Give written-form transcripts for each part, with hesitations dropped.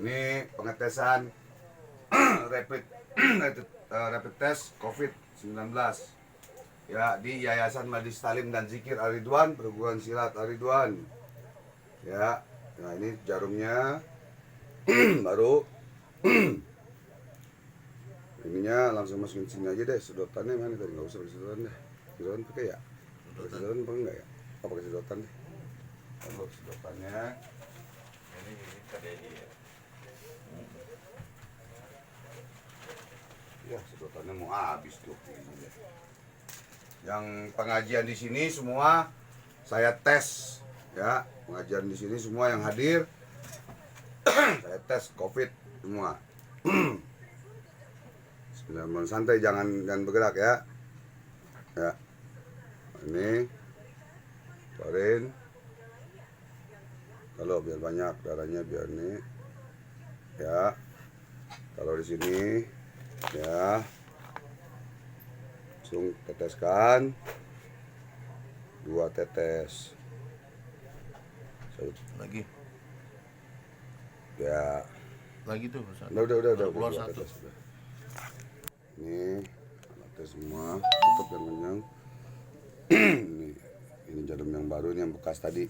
Ini pengetesan rapid rapid test COVID-19 ya di Yayasan Majelis Talim dan Zikir Ar-Ridwan, Perguruan Silat Ar-Ridwan. Ya, nah ini jarumnya baru. Ininya langsung masukin sini aja deh, sedotannya mana tadi, nggak usah pakai sedotan deh. Sedotan pakai ya? Pakai sedotan pakai enggak ya? Oh, pakai sedotan deh. Lalu sedotannya ini KDI ya. Ya, sedotannya mau habis tuh. Yang pengajian di sini semua saya tes ya, pengajian di sini semua yang hadir saya tes COVID semua. Bismillah, santai, jangan bergerak ya. Ya. Ini keluarin. Kalau biar banyak darahnya, biar nih. Ya. Kalau di sini ya. Langsung teteskan 2 tetes. Lagi. Ya. Lagi tuh. Udah keluar 2 satu. tetes udah. Ini alatnya semua, tutup yang kenyang. ini jarum yang baru, ini yang bekas tadi.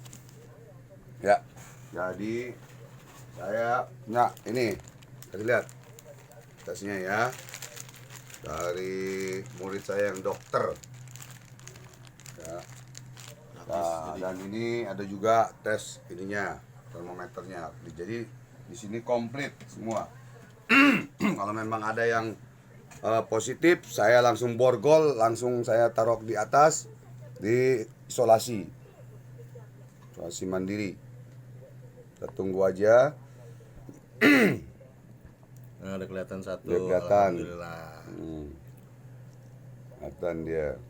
Ya, jadi saya, nah ini kasih lihat tesnya ya, dari murid saya yang dokter. Ya. Nah, dan ini ada juga tes ininya, termometernya. Jadi di sini komplit semua. Kalau memang ada yang positif, saya langsung borgol, langsung saya taruh di atas, di isolasi mandiri. Kita tunggu aja. Nah, ada kelihatan satu. Dia kelihatan. Alhamdulillah. Kelihatan dia.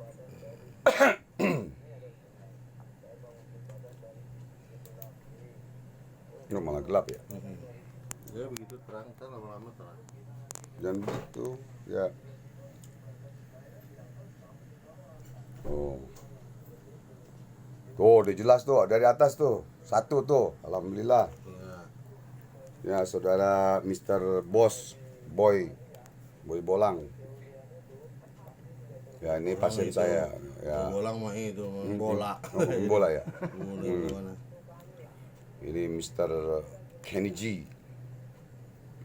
Ini malah gelap ya. Ya begitu terang, kan lama-lama terang. Jangan begitu ya. Oh. Tuh, udah jelas tuh dari atas tuh. 1 tuh, alhamdulillah. Ya, saudara Mr. Boy Bolang. Ya, ini pasien itu, saya. Ya. Bolang mah itu, bola. Bola ya. Bola. Ini Mr. Kenny G.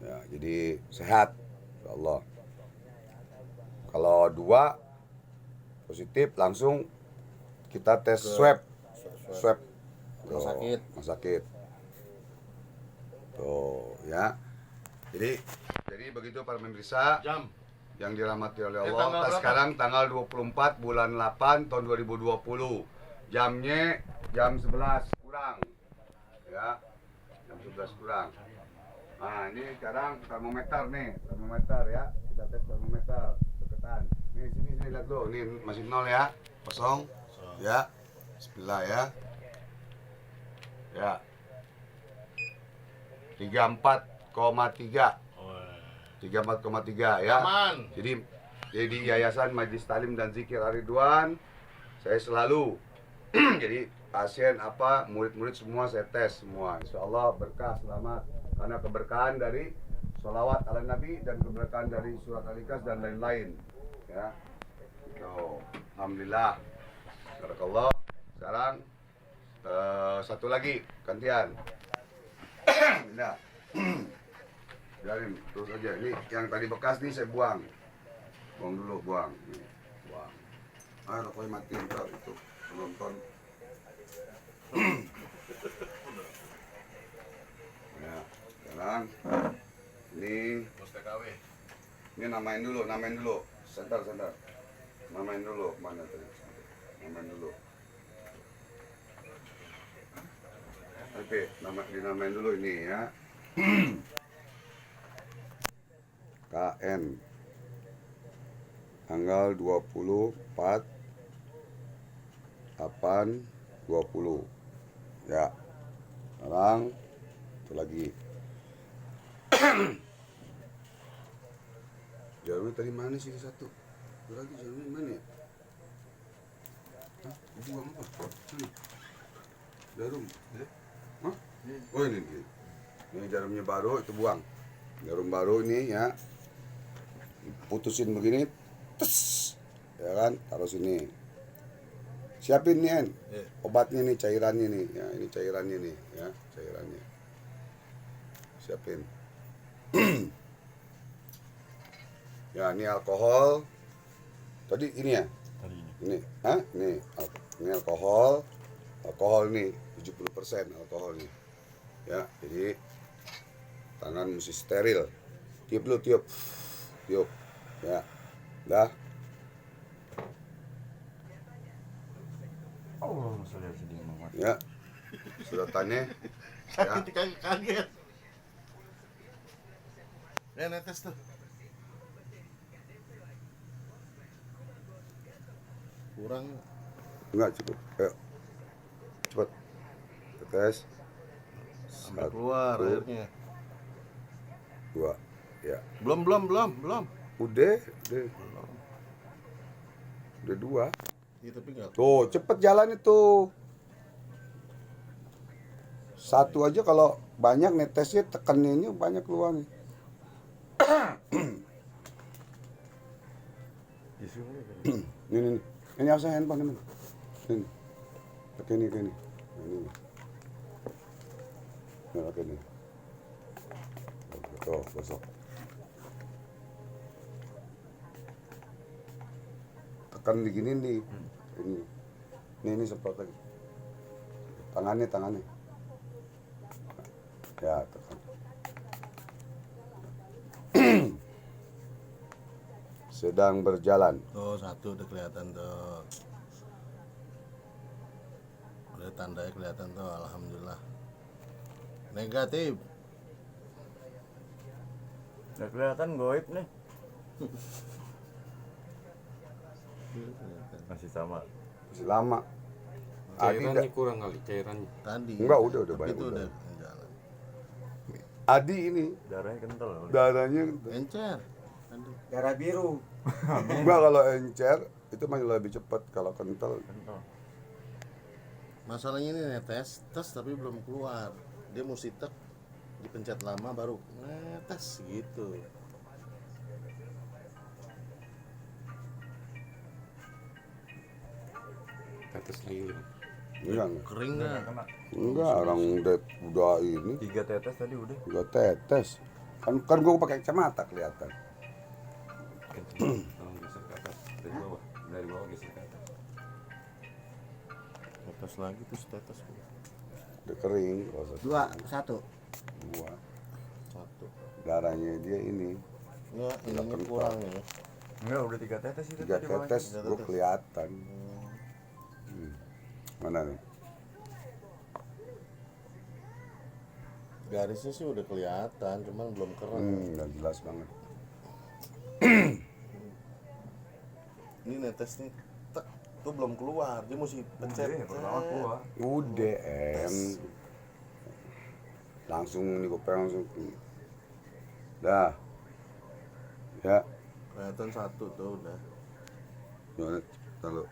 Ya, jadi sehat, insyaallah. Kalau 2 positif, langsung kita tes swab Rumah sakit. Tuh ya. Jadi begitu para pemirsa Jam yang dirahmati oleh Allah. Sekarang tanggal 24 bulan 8 tahun 2020. Jamnya jam 11 kurang. Ya. Jam 11 kurang. Nah, ini sekarang termometer ya. Kita tes termometer deketan. Nih sini lihat dulu. Ini masih 0 ya. Kosong. Ya. Bismillah ya. Ya. 34,3. 34,3 ya. aman. Jadi Yayasan Majelis Talim dan Zikir Ar-Ridwan, saya selalu jadi pasien murid-murid semua saya tes semua. Insyaallah berkah, selamat, karena keberkahan dari sholawat ala Nabi dan keberkahan dari surat Al-Ikhlas dan lain-lain. Ya. Alhamdulillah. Barakallah. Sekarang satu lagi gantian. Nah, biarin terus aja. Ini yang tadi bekas nih saya buang dulu, buang. Rokoknya mati ntar itu penonton. Ya, sekarang ini namain dulu. Sebentar. Namain dulu, mana tadi? Namain dulu. Oke, dinamain dulu ini ya. KN tanggal 24 8 20 ya. Sekarang itu lagi. Jarumnya tadi mana sih satu? Itu lagi jarumnya mana ya? Hah? Buang apa? Jarum. Hah? Oh ini. Ini jarumnya baru, itu buang. Jarum baru ini ya, putusin begini, tes, ya kan, taruh sini. Siapin nih, En. Obatnya nih, cairannya nih, ya ini cairannya nih, ya cairannya. Siapin. Ya ini alkohol. Tadi ini ya. Ini, ini alkohol. Alkohol nih 70% alkoholnya. Ya, jadi tangan mesti steril. Tiup dulu, tiup. Tiup. Ya. Dah. Oh, sudah sedih banget. Ya. Sedotannya. Ya. Kaget. Netes tuh. Kurang. Enggak cukup. Ayo. Cepat. Tetes. Sampai keluar airnya. 2. Ya. Belum. Udah. Udah 2. Iya tapi enggak. Tuh, cepet jalan itu. Satu aja kalau banyak netesnya tekannya ini banyak keluar nih. Ini. Ini harus handphone ini. Ini. Pakai ini, Ini. Nah, pakai ini. Tuh, gosok. Tekan begini nih. Ini semprot lagi. Tangannya. Ya, tekan. Sedang berjalan. Tuh satu udah kelihatan tuh. Udah tandanya kelihatan tuh, alhamdulillah. Negatif. Udah kelihatan goib nih. Masih sama. Masih lama. Adi Cairannya kurang kali, cairannya. Tadi. Enggak, udah Tapi banyak, itu udah. udah jalan. Adi ini Darahnya kental. darahnya Encer. Tadi. Darah biru. enggak, kalau encer itu masih lebih cepat, kalau kental. Kental. Masalahnya ini netes, tes tapi belum keluar. Dia mesti tek, dipencet lama baru netes gitu. Tetes lilin. Enggak. Kering nggak? Enggak, orang udah ini 3 tetes tadi udah. udah tetes. Kan gua pakai kacamata kelihatan. Tolong geser ke atas, dari bawah geser ke atas. Netes lagi terus tetes. Udah kering. Kalau satu. 2, 1. Dua. Satu. Darahnya dia ini Enggak, ini kental. kurang ya. Enggak, udah 3 tetes itu 3 tadi bawahnya. tetes, Tiga gua tetes. kelihatan. Mana nih? Garisnya sih udah kelihatan, cuman belum keren. Udah jelas banget. Ini netes nih, tek, tuh belum keluar. Dia mesti pencet. Udah, pertama keluar. Udah, langsung nih gue pengen langsung. Dah. Ya. Kelihatan satu tuh udah. Gimana? Tahu.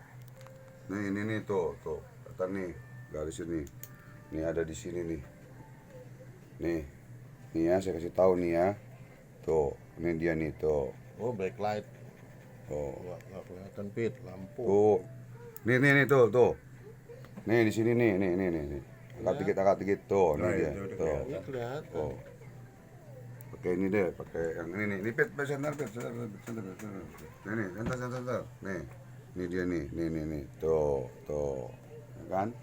Nih, ini tuh. Kata nih, garis ini. Nih ada di sini nih. Nih ya, saya kasih tahu nih ya. Tuh, ini dia nih tuh. Oh, backlight. Tuh. Nggak kelihatan pit, lampu. Tuh. Nih tuh. Nih di sini nih. Angkat dikit tuh. Nih Nah, dia. itu udah Tuh. Ini kelihatan. Oh. Pakai ini deh, pakai yang ini nih. Ini pit center. Nih, center. Nih. Ini dia nih. Nih. Tuh. Ya kan?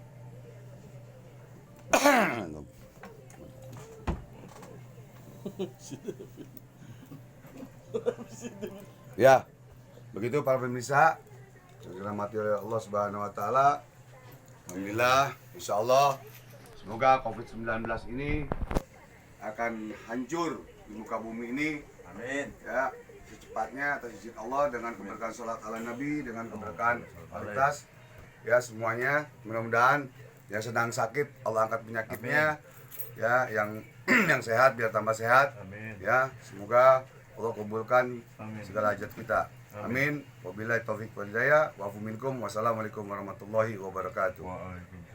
Ya. Begitu para pemirsa. Yang dirahmati oleh Allah Subhanahu wa taala. Alhamdulillah, insyaallah semoga Covid-19 ini akan hancur di muka bumi ini. Amin. Ya, secepatnya atas izin Allah dengan keberkahan salat ala Nabi, dengan keberkahan kualitas. Ya, semuanya mudah-mudahan yang sedang sakit Allah angkat penyakitnya. Ya, yang yang sehat biar tambah sehat. Amin. Ya, semoga Allah kabulkan Amin. segala hajat kita. Amin. Wabillahi taufiq wal hidayah. Wa afu minkum. Wassalamualaikum warahmatullahi wabarakatuh. Waalaikumsalam.